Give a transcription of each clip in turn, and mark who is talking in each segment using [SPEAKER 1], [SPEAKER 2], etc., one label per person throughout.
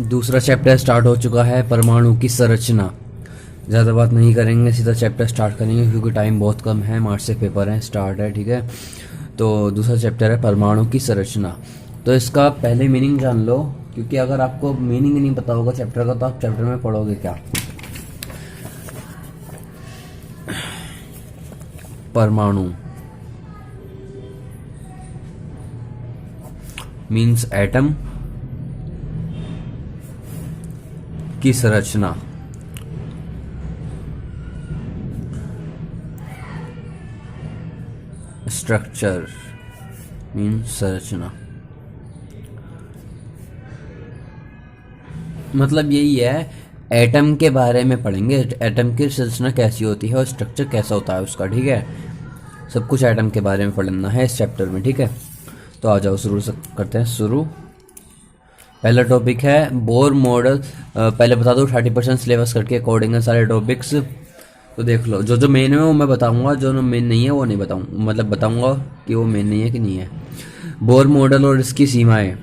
[SPEAKER 1] दूसरा chapter start हो चुका है, परमाणु की संरचना। ज़्यादा बात नहीं करेंगे, सीधा चैप्टर स्टार्ट करेंगे क्योंकि टाइम बहुत कम है, मार्च से पेपर है, स्टार्ट है, ठीक है। तो दूसरा चैप्टर है परमाणु की संरचना। तो इसका पहले मीनिंग जान लो, क्योंकि अगर आपको मीनिंग नहीं पता होगा चैप्टर का तो आप चैप्टर में पढ़ोगे क्या। परमाणु मीन्स एटम की संरचना। स्ट्रक्चर मीन्स संरचना, मतलब यही है, एटम के बारे में पढ़ेंगे, एटम की संरचना कैसी होती है और स्ट्रक्चर कैसा होता है उसका, ठीक है। सब कुछ एटम के बारे में पढ़ना है इस चैप्टर में, ठीक है। तो आ जाओ शुरू करते हैं। शुरू पहला टॉपिक है बोर मॉडल। पहले बता दो 30% सिलेबस करके अकॉर्डिंग है सारे टॉपिक्स। तो देख लो, जो जो मेन है वो मैं बताऊंगा, जो मेन नहीं है वो नहीं बताऊंगा, मतलब बताऊंगा कि वो मेन नहीं है कि नहीं है। बोर मॉडल और इसकी सीमाएं।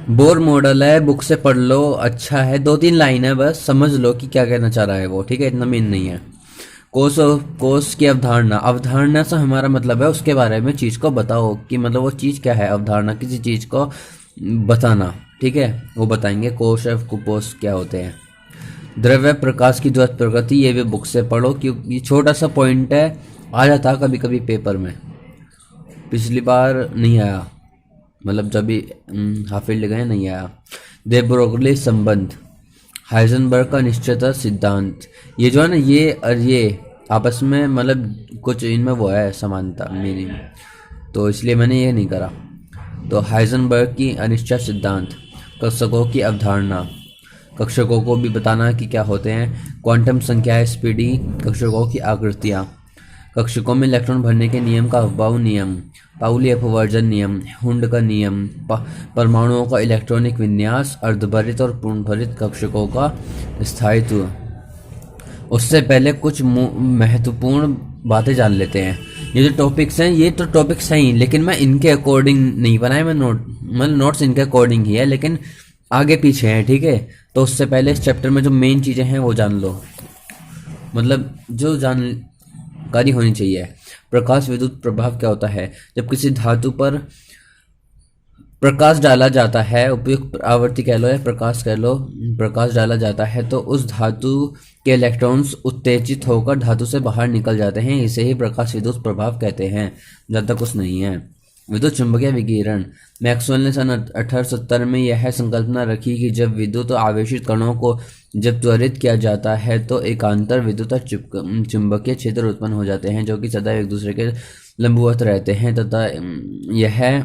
[SPEAKER 1] बोर मॉडल है, बुक से पढ़ लो, अच्छा है, 2-3 लाइन है, बस समझ लो कि क्या कहना चाह रहा है वो, ठीक है, इतना मेन नहीं है। कोष की अवधारणा। अवधारणा से हमारा मतलब है उसके बारे में, चीज़ को बताओ कि मतलब वो चीज़ क्या है। अवधारणा किसी चीज़ को बताना, ठीक है, वो बताएंगे। कोश और कुपोष क्या होते हैं। द्रव्य प्रकाश की द्वैत प्रकृति, ये भी बुक से पढ़ो क्योंकि छोटा सा पॉइंट है, आ जाता कभी कभी पेपर में, पिछली बार नहीं आया, मतलब जब भी हाफिल्ड गए नहीं आया। दे ब्रोगली संबंध। हाइजेनबर्ग का निश्चयता सिद्धांत। ये जो है ना, ये और ये आपस में मतलब कुछ इनमें वो है समानता मीनिंग, तो इसलिए मैंने ये नहीं करा। तो हाइजेनबर्ग की अनिश्चय सिद्धांत। कक्षकों की अवधारणा, कक्षकों को भी बताना कि क्या होते हैं। क्वांटम संख्या, स्पीडी, कक्षकों की आकृतियाँ, कक्षकों में इलेक्ट्रॉन भरने के नियम का अफबाऊ नियम, पाउली अपवर्जन नियम, हुंड का नियम, परमाणुओं का इलेक्ट्रॉनिक विन्यास, अर्धभरित और पूर्णभरित कक्षकों का स्थायित्व। उससे पहले कुछ महत्वपूर्ण बातें जान लेते हैं। ये जो टॉपिक्स हैं, ये तो टॉपिक्स हैं ही, लेकिन मैं इनके अकॉर्डिंग नहीं बनाए, मैं मतलब नोट्स इनके अकॉर्डिंग ही है, लेकिन आगे पीछे हैं, ठीक है। तो उससे पहले इस चैप्टर में जो मेन चीज़ें हैं वो जान लो, मतलब जो जानकारी होनी चाहिए। प्रकाश विद्युत प्रभाव क्या होता है। जब किसी धातु पर प्रकाश डाला जाता है, उपयुक्त आवृत्ति कह लो या प्रकाश कह लो, प्रकाश डाला जाता है तो उस धातु के इलेक्ट्रॉन्स उत्तेजित होकर धातु से बाहर निकल जाते हैं, इसे ही प्रकाश विद्युत प्रभाव कहते हैं। ज़्यादा कुछ नहीं है। विद्युत चुंबकीय विकिरण। मैक्सवेल ने सन 1870 में यह संकल्पना रखी कि जब विद्युत आवेशित कणों को जब त्वरित किया जाता है तो एकांतर विद्युत चुंबकीय क्षेत्र उत्पन्न हो जाते हैं जो कि सदैव एक दूसरे के लंबवत रहते हैं, तथा यह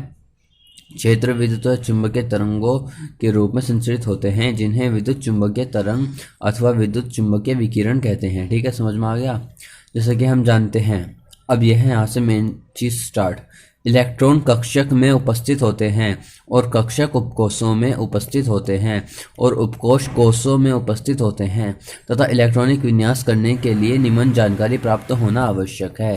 [SPEAKER 1] क्षेत्र विद्युत चुंबकीय तरंगों के रूप में संचरित होते हैं, जिन्हें विद्युत चुंबकीय तरंग अथवा विद्युत चुंबकीय विकिरण कहते हैं, ठीक है, समझ में आ गया। जैसे कि हम जानते हैं, अब यह है यहाँ से मेन चीज स्टार्ट। इलेक्ट्रॉन कक्षक में उपस्थित होते हैं और कक्षक उपकोषों में उपस्थित होते हैं और उपकोष कोषों में उपस्थित होते हैं, तथा इलेक्ट्रॉनिक विन्यास करने के लिए निम्न जानकारी प्राप्त होना आवश्यक है।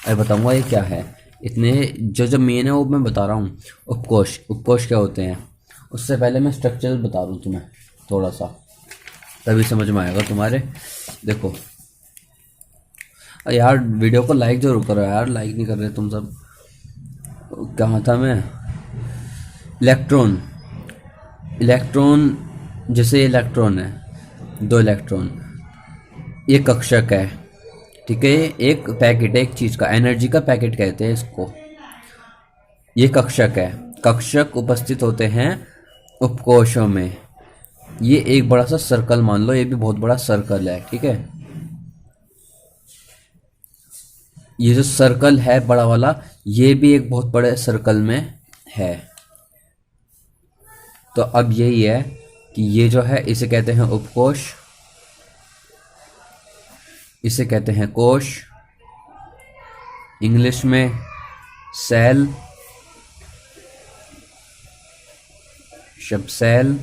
[SPEAKER 1] अब बताऊंगा ये क्या है, इतने जो मेन है वो मैं बता रहा हूँ। उपकोष क्या होते हैं, उससे पहले मैं स्ट्रक्चर बता दूँ तुम्हें थोड़ा सा, तभी समझ में आएगा तुम्हारे। देखो यार, वीडियो को लाइक जरूर करो यार, लाइक नहीं कर रहे तुम सब। कहाँ था मैं। इलेक्ट्रॉन जैसे इलेक्ट्रॉन है, 2 इलेक्ट्रॉन, ये कक्षक है, ठीक है, एक पैकेट है एक चीज का, एनर्जी का पैकेट कहते हैं इसको, ये कक्षक है। कक्षक उपस्थित होते हैं उपकोषों में। ये एक बड़ा सा सर्कल मान लो, ये भी बहुत बड़ा सर्कल है, ठीक है। ये जो सर्कल है बड़ा वाला, ये भी एक बहुत बड़े सर्कल में है। तो अब यही है कि ये जो है इसे कहते हैं उपकोष, इसे कहते हैं कोश, इंग्लिश में सेल, शब्द सेल,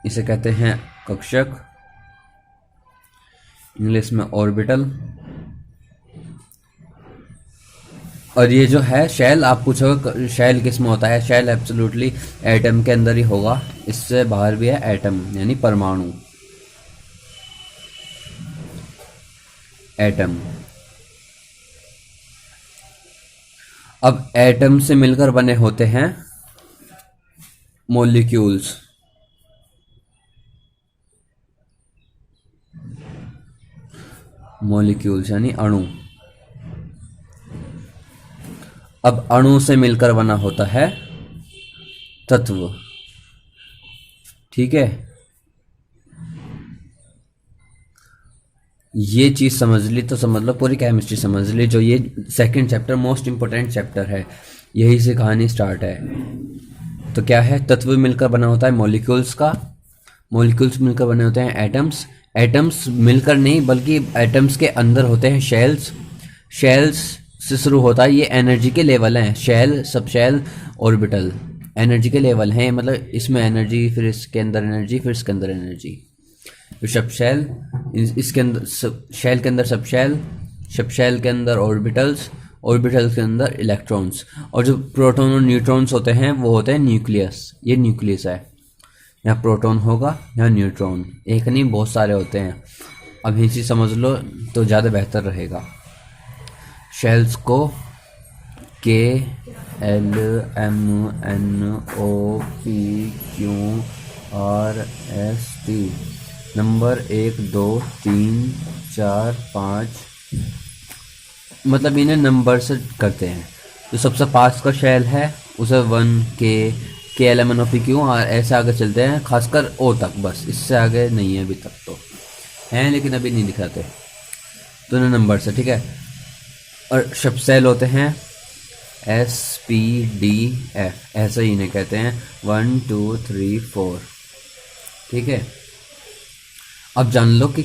[SPEAKER 1] इसे कहते हैं कक्षक, इंग्लिश में ऑर्बिटल, और ये जो है शेल, आप पूछोगे शेल किस में होता है, शेल एब्सोल्युटली एटम के अंदर ही होगा, इससे बाहर भी है एटम यानी परमाणु, एटम। अब एटम से मिलकर बने होते हैं मॉलिक्यूल्स। मॉलिक्यूल्स यानी अणु। अब अणु से मिलकर बना होता है तत्व, ठीक है। ये चीज समझ ली तो समझ लो पूरी केमिस्ट्री समझ ली। जो ये second chapter most important chapter है, यही से कहानी स्टार्ट है। तो क्या है, तत्व मिलकर बना होता है मॉलिक्यूल्स का, मॉलिक्यूल्स मिलकर बने होते हैं एटम्स, एटम्स मिलकर नहीं बल्कि एटम्स के अंदर होते हैं शेल्स, शेल्स से शुरू होता है। ये एनर्जी के लेवल हैं, shell, sub shell, orbital, energy के लेवल हैं। मतलब इसमें एनर्जी, फिर इसके अंदर एनर्जी, फिर इसके अंदर एनर्जी, फिर सब शेल, इसके अंदर शेल के अंदर सब शेल, सब शेल के अंदर ऑर्बिटल्स, ऑर्बिटल्स के अंदर इलेक्ट्रॉन्स, और जो प्रोटॉन और न्यूट्रॉन्स होते हैं वो होते हैं न्यूक्लियस। ये न्यूक्लियस है, यहाँ प्रोटॉन होगा, यहाँ न्यूट्रॉन, एक नहीं बहुत सारे होते हैं। अब इसी समझ लो तो ज़्यादा बेहतर रहेगा। शेल्स को K L M N O P Q R S T, number 1 2 3 4 5, मतलब इन्हें नंबर से करते हैं। जो सबसे पास का शेल है उसे 1 K L M N O P Q और ऐसे आगे चलते हैं, खासकर ओ तक, बस इससे आगे नहीं है अभी तक। तो हैं लेकिन अभी नहीं दिखाते, तो इन्हें नंबर से, ठीक है। और सब सेल होते हैं एस पी डी एफ, ऐसे ही इन्हें कहते हैं 1 2 3 4, ठीक है। अब जान लो कि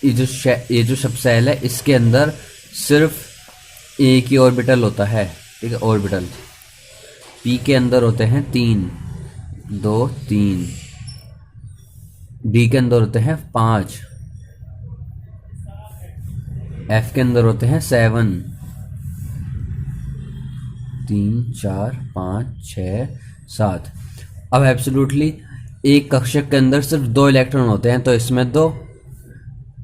[SPEAKER 1] ये जो सब सेल है इसके अंदर सिर्फ एक ही ऑर्बिटल होता है, ठीक है, ऑर्बिटल। पी के अंदर होते हैं 3 2 3, डी के अंदर होते हैं 5, एफ के अंदर होते हैं 7 3 4 5 6 7। अब एब्सोल्युटली एक कक्षक के अंदर सिर्फ 2 इलेक्ट्रॉन होते हैं, तो इसमें 2,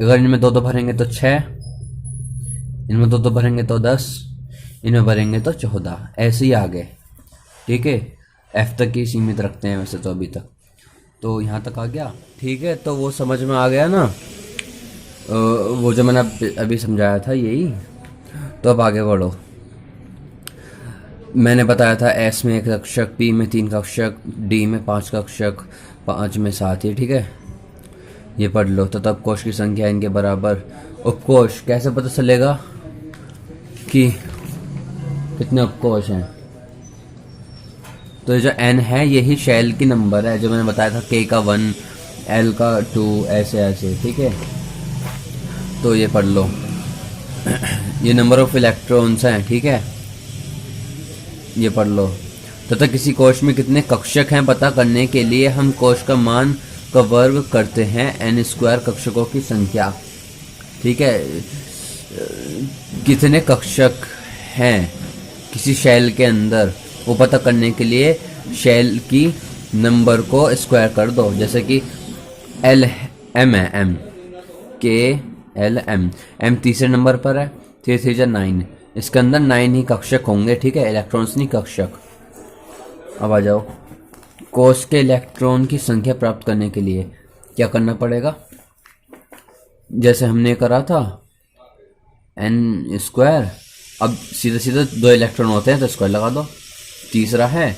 [SPEAKER 1] अगर इनमें 2 भरेंगे तो 6, इनमें 2 भरेंगे तो 10, इनमें भरेंगे तो 14, ऐसे ही आगे, ठीक है। एफ तक ही सीमित रखते हैं वैसे तो अभी तक। तो यहाँ तक आ गया, ठीक है। तो वो समझ में आ गया ना, वो जो मैंने अभी समझाया था यही। तो अब आगे बढ़ो। मैंने बताया था एस में 1 कक्षक, पी में 3 कक्षक, डी में 5 कक्षक, 5 में 7 ही, ठीक है। ये पढ़ लो। तो तब कोश की संख्या इनके बराबर। उपकोश कैसे पता चलेगा कि कितने उपकोश हैं? तो ये जो एन है यही शेल की नंबर है, जो मैंने बताया था, के का 1, एल का 2, ऐसे ऐसे, ठीक है। तो ये पढ़ लो, ये नंबर ऑफ इलेक्ट्रॉन्स हैं, ठीक है, ये पढ़ लो। तथा किसी कोश में कितने कक्षक हैं पता करने के लिए हम कोश का मान का वर्ग करते हैं n² कक्षकों की संख्या, ठीक है। कितने कक्षक हैं किसी शेल के अंदर वो पता करने के लिए शेल की नंबर को स्क्वायर कर दो। जैसे कि एल एम है, एम के एल एम, एम तीसरे नंबर पर है, 3 3 9, इसके अंदर 9 ही कक्षक होंगे, ठीक है, इलेक्ट्रॉन्स नहीं कक्षक। अब आ जाओ, कोश के इलेक्ट्रॉन की संख्या प्राप्त करने के लिए क्या करना पड़ेगा? जैसे हमने करा था n², अब सीधे सीधे 2 इलेक्ट्रॉन होते हैं तो स्क्वायर लगा दो। तीसरा है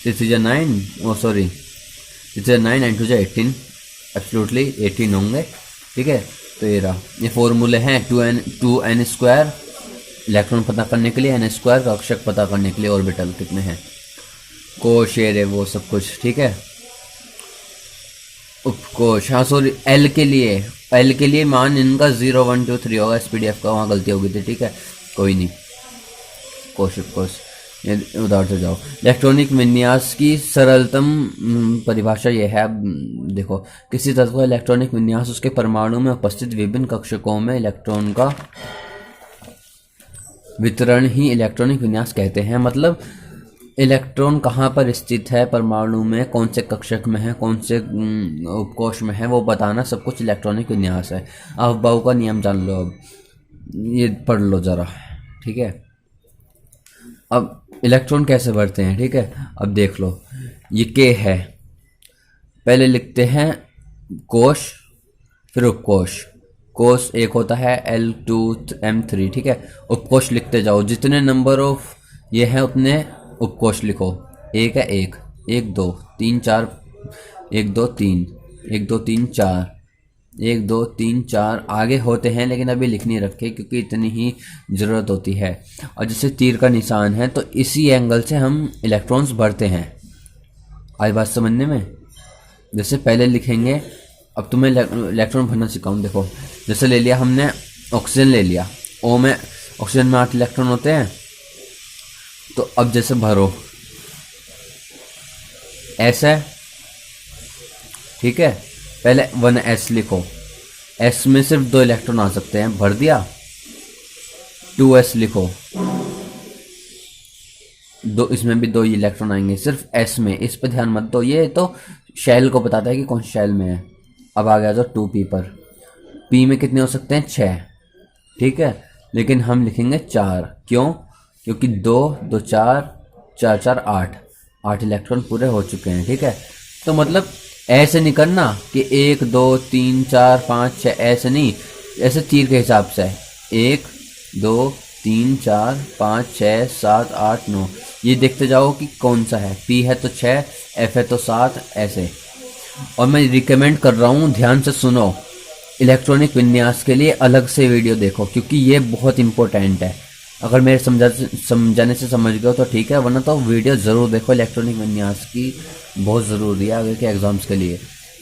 [SPEAKER 1] 3 3 9, ओ सॉरी 3 3 9, 9 2 18, एब्सोल्युटली 18 होंगे, ठीक है। तो ये रहा, ये फॉर्मूले हैं 2n² इलेक्ट्रॉन पता करने के लिए, n² कक्षक पता करने के लिए, ऑर्बिटल कितने हैं, कोश है वो सब कुछ, ठीक है। उपकोश, हाँ सॉरी, एल के लिए मान इनका 0 1 2 3 होगा, SPDF का वहाँ गलती हो गई थी, ठीक है, कोई नहीं। कोश उपकोश, ये उधर से जाओ। इलेक्ट्रॉनिक विन्यास की सरलतम परिभाषा ये है, अब देखो, किसी तत्व का इलेक्ट्रॉनिक विन्यास उसके परमाणु में उपस्थित विभिन्न कक्षकों में इलेक्ट्रॉन का वितरण ही इलेक्ट्रॉनिक विन्यास कहते हैं। मतलब इलेक्ट्रॉन कहाँ पर स्थित है परमाणु में, कौन से कक्षक में है, कौन से उपकोष में है, वो बताना सब कुछ इलेक्ट्रॉनिक विन्यास है। अब बाउ का नियम जान लो, अब ये पढ़ लो ज़रा, ठीक है। अब इलेक्ट्रॉन कैसे बढ़ते हैं, ठीक है। अब देख लो, ये के है, पहले लिखते हैं कोश फिर उपकोश। कोश एक होता है L2M3, ठीक है। उपकोश लिखते जाओ, जितने नंबर ऑफ ये हैं उतने उपकोश लिखो। एक है एक, एक दो तीन चार, एक दो तीन, एक दो तीन चार, एक दो तीन चार आगे होते हैं, लेकिन अभी लिख नहीं रखे क्योंकि इतनी ही ज़रूरत होती है। और जैसे तीर का निशान है तो इसी एंगल से हम इलेक्ट्रॉन्स भरते हैं। आई बात समझने में? जैसे पहले लिखेंगे, अब तुम्हें इलेक्ट्रॉन भरना सिखाऊं। देखो, जैसे ले लिया हमने ऑक्सीजन ले लिया, ओ में ऑक्सीजन में 8 इलेक्ट्रॉन होते हैं। तो अब जैसे भरो, एस है, ठीक है। पहले 1s लिखो, s में सिर्फ 2 इलेक्ट्रॉन आ सकते हैं, भर दिया। 2s लिखो, दो, इसमें भी 2 इलेक्ट्रॉन आएंगे सिर्फ s में। इस पर ध्यान मत दो, ये तो शेल को बताता है कि कौन शेल में है। अब आ गया जो 2p पर, p में कितने हो सकते हैं? 6, ठीक है। लेकिन हम लिखेंगे 4, क्यों? क्योंकि 2 2 4 4 4 8 इलेक्ट्रॉन पूरे हो चुके हैं, ठीक है। तो मतलब ऐसे नहीं करना कि 1 2 3 4 5 6, ऐसे नहीं, ऐसे तीर के हिसाब से 1 2 3 4 5 6 7 8 9, ये देखते जाओ कि कौन सा है। P है तो 6, F है तो 7, ऐसे। और मैं रिकमेंड कर रहा हूँ, ध्यान से सुनो, इलेक्ट्रॉनिक विन्यास के लिए अलग से वीडियो देखो, क्योंकि ये बहुत इंपॉर्टेंट है। अगर मेरे समझाने से समझ गए तो ठीक है, वरना तो वीडियो ज़रूर देखो। इलेक्ट्रॉनिक विन्यास की बहुत ज़रूरी है आगे के एग्ज़ाम्स के लिए।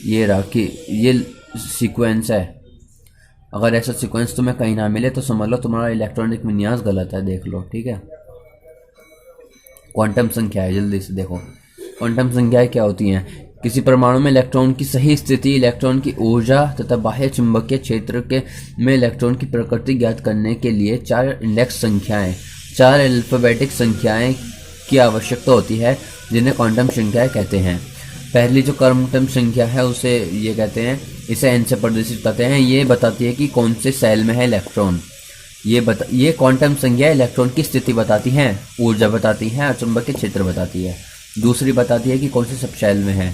[SPEAKER 1] ये रहा कि ये सीक्वेंस है, अगर ऐसा सीक्वेंस तुम्हें कहीं ना मिले तो समझ लो तुम्हारा इलेक्ट्रॉनिक विन्यास गलत है, देख लो, ठीक है। क्वांटम संख्या है, जल्दी से देखो। क्वांटम संख्याएं क्या होती हैं? किसी परमाणु में इलेक्ट्रॉन की सही स्थिति, इलेक्ट्रॉन की ऊर्जा तथा बाह्य चुंबकीय क्षेत्र के में इलेक्ट्रॉन की प्रकृति ज्ञात करने के लिए 4 इंडेक्स संख्याएं, 4 अल्फाबेटिक संख्याएं की आवश्यकता होती है, जिन्हें क्वांटम संख्याएं कहते हैं। पहली जो क्वांटम संख्या है उसे ये कहते हैं, इसे n से प्रदर्शित करते हैं। ये बताती है कि कौन से सेल में है इलेक्ट्रॉन। ये क्वांटम संख्या इलेक्ट्रॉन की स्थिति बताती हैं, ऊर्जा बताती हैं और चुंबकीय क्षेत्र बताती है। दूसरी बताती है कि कौन से सब सेल में है।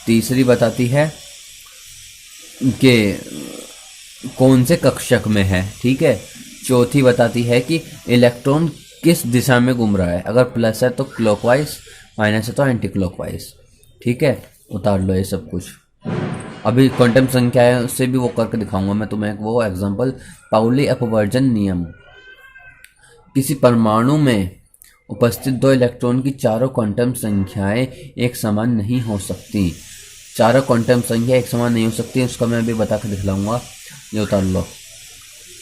[SPEAKER 1] तीसरी बताती है कि कौन से कक्षक में है, ठीक है। चौथी बताती है कि इलेक्ट्रॉन किस दिशा में घूम रहा है, अगर प्लस है तो क्लॉकवाइज, माइनस है तो एंटी क्लॉकवाइज, ठीक है। उतार लो ये सब कुछ। अभी क्वांटम संख्याएं से भी वो करके दिखाऊंगा मैं तुम्हें, वो एग्जांपल। पाउली अपवर्जन नियम। किसी परमाणु में उपस्थित 2 इलेक्ट्रॉन की चारों क्वांटम संख्याएं एक समान नहीं हो सकती। चारों क्वांटम संख्या एक समान नहीं हो सकती, उसका मैं अभी बता कर दिखलाऊंगा। ये उतार लो,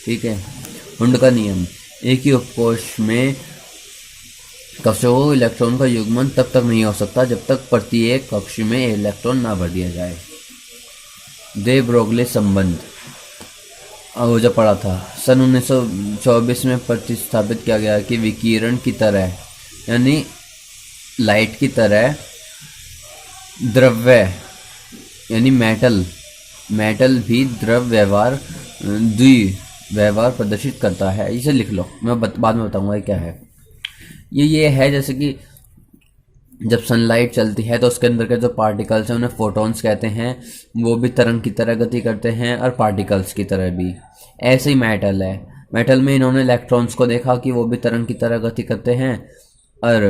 [SPEAKER 1] ठीक है। हुंड का नियम। एक ही उपकोष में कक्षों इलेक्ट्रॉन का युग्मन तब तक नहीं हो सकता जब तक प्रत्येक कक्ष में इलेक्ट्रॉन ना भर दिया जाए। दे ब्रोगली संबंध वो जो पढ़ा था, सन 1924 में प्रतिस्थापित किया गया कि विकिरण की तरह, यानी लाइट की तरह, द्रव्य यानी मेटल भी द्रव व्यवहार, द्विव्यवहार प्रदर्शित करता है। इसे लिख लो, मैं बाद में बताऊंगा ये क्या है। ये है जैसे कि जब सनलाइट चलती है तो उसके अंदर के जो पार्टिकल्स हैं उन्हें फोटॉन्स कहते हैं, वो भी तरंग की तरह गति करते हैं और पार्टिकल्स की तरह भी। ऐसे ही मेटल है, मेटल में इन्होंने इलेक्ट्रॉन्स को देखा कि वो भी तरंग की तरह गति करते हैं और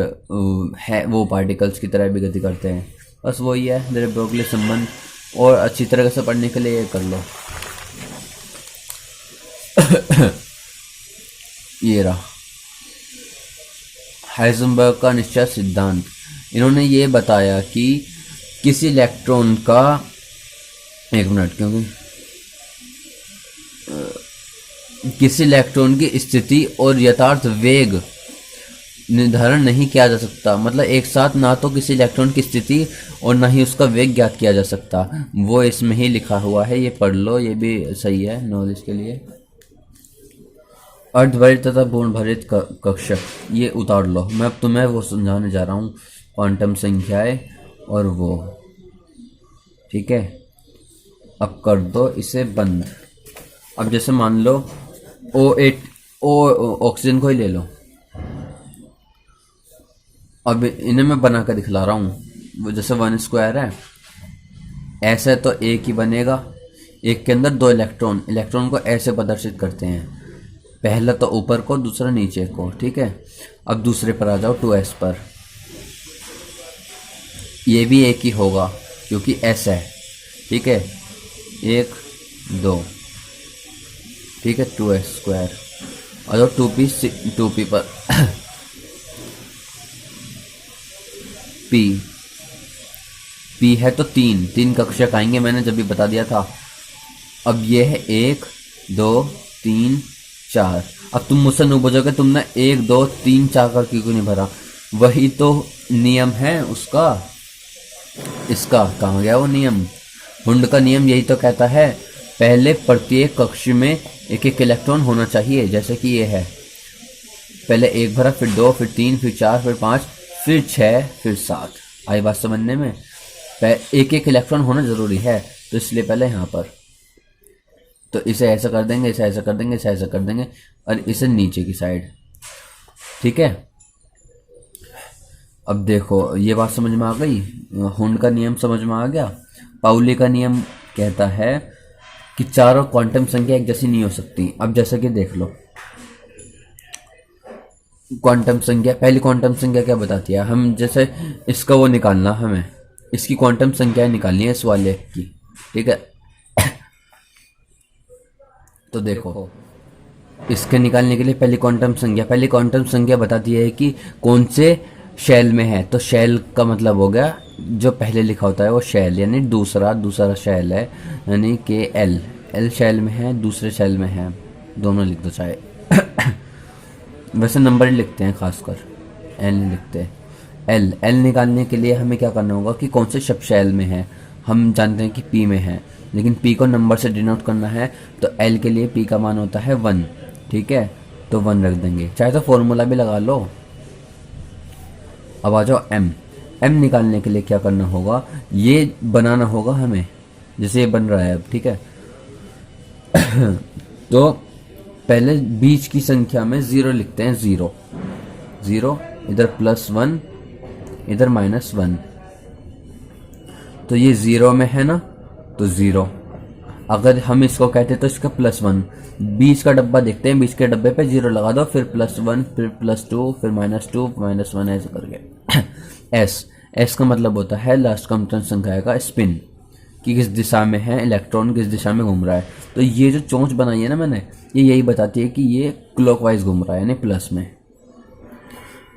[SPEAKER 1] वो पार्टिकल्स की तरह भी गति करते हैं। बस वही है दे ब्रोगली संबंध। और अच्छी तरह से पढ़ने के लिए ये कर लो। ये रहा हाइजेनबर्ग का निश्चय सिद्धांत। इन्होंने ये बताया कि किसी इलेक्ट्रॉन का, एक मिनट, क्योंकि किसी इलेक्ट्रॉन की स्थिति और यथार्थ वेग निर्धारण नहीं किया जा सकता। मतलब एक साथ ना तो किसी इलेक्ट्रॉन की स्थिति और ना ही उसका वेग ज्ञात किया जा सकता, वो इसमें ही लिखा हुआ है। ये पढ़ लो, ये भी सही है नॉलेज के लिए। अर्धभरित तथा पूर्ण भरित कक्षक, ये उतार लो। मैं अब तुम्हें वो समझाने जा रहा हूँ, क्वांटम संख्याएं और वो, ठीक है। अब कर दो इसे बंद। अब जैसे मान लो O ऑक्सीजन को ही ले लो। अब इन्हें मैं बना कर दिखला रहा हूँ। जैसे 1 स्क्वायर है, ऐसे तो एक ही बनेगा। एक के अंदर 2 इलेक्ट्रॉन को ऐसे प्रदर्शित करते हैं, पहला तो ऊपर को, दूसरा नीचे को, ठीक है। अब दूसरे पर आ जाओ, 2s पर। ये भी एक ही होगा क्योंकि s है, ठीक है। 1 2, ठीक है, 2s स्क्वायर। और 2p पर p है तो 3 कक्षक आएंगे, मैंने जब भी बता दिया था। अब ये है 1 2 3 4। अब तुम मुझसे नहीं पूछोगे तुमने 1 2 3 4 कर क्यों नहीं भरा, वही तो नियम है उसका। इसका कहाँ गया वो नियम? हुंड का नियम यही तो कहता है, पहले प्रत्येक कक्ष में एक एक इलेक्ट्रॉन होना चाहिए। जैसे कि ये है, पहले 1 भरा, फिर 2, फिर 3, फिर 4, फिर 5, फिर 6, फिर 7। आई बात समझने में? एक एक इलेक्ट्रॉन होना जरूरी है, तो इसलिए पहले यहाँ पर तो इसे ऐसा कर देंगे, इसे ऐसा कर देंगे, इसे ऐसा कर देंगे, और इसे नीचे की साइड, ठीक है। अब देखो ये बात समझ में आ गई, हुंड का नियम समझ में आ गया। पाउली का नियम कहता है कि चारों क्वांटम संख्या एक जैसी नहीं हो सकती। अब जैसा कि देख लो, क्वांटम संख्या, पहली क्वांटम संख्या क्या बताती है? हम जैसे इसका वो निकालना, हमें इसकी क्वांटम संख्या निकालनी है इस वाले की, ठीक है। तो देखो इसके निकालने के लिए पहली क्वांटम संख्या बताती है कि कौन से शेल में है। तो शेल का मतलब हो गया जो पहले लिखा होता है वो शेल, यानी दूसरा शेल है, यानी कि एल शेल में है, दूसरे शेल में है, दोनों लिख दो चाहे। वैसे नंबर ही लिखते हैं, खासकर एल नहीं लिखते। एल निकालने के लिए हमें क्या करना होगा कि कौन से सब शेल में है। हम जानते हैं कि पी में है, लेकिन पी को नंबर से डिनोट करना है, तो एल के लिए पी का मान होता है 1, ठीक है। तो 1 रख देंगे, चाहे तो फॉर्मूला भी लगा लो। अब आ जाओ एम निकालने के लिए क्या करना होगा, ये बनाना होगा हमें, जैसे ये बन रहा है अब, ठीक है। तो पहले बीच की संख्या में 0 लिखते हैं, 0 इधर +1 इधर -1, तो ये 0 में है ना, तो 0। अगर हम इसको कहते तो इसका +1, बीच का डब्बा देखते हैं, बीच के डब्बे पे 0 लगा दो, फिर +1, फिर +2, फिर -2, -1, ऐसे करके। एस का मतलब होता है लास्ट क्वांटम संख्या का स्पिन, कि किस दिशा में है इलेक्ट्रॉन, किस दिशा में घूम रहा है। तो ये जो चोंच बनाई है ना मैंने, ये यही बताती है कि ये क्लॉकवाइज घूम रहा है, यानी प्लस में।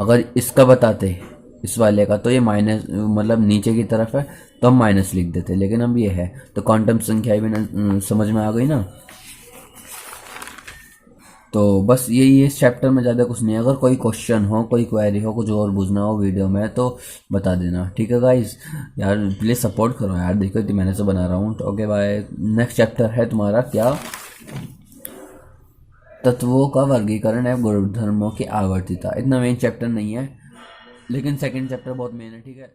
[SPEAKER 1] अगर इसका बताते इस वाले का, तो ये माइनस, मतलब नीचे की तरफ है, तो हम माइनस लिख देते, लेकिन अब ये है, तो क्वांटम संख्या भी समझ में आ गई ना। तो बस यही है इस चैप्टर में, ज़्यादा कुछ नहीं है। अगर कोई क्वेश्चन हो, कोई क्वेरी हो, कुछ और पूछना हो वीडियो में, तो बता देना, ठीक है गाइस। यार प्लीज़ सपोर्ट करो यार, देखो इतनी मेहनत से बना रहा हूँ। तो ओके बाय। नेक्स्ट चैप्टर है तुम्हारा क्या, तत्वों का वर्गीकरण एवं गुणधर्मों की आवर्तिता। इतना मेन चैप्टर नहीं है, लेकिन सेकंड चैप्टर बहुत मेन है, ठीक है।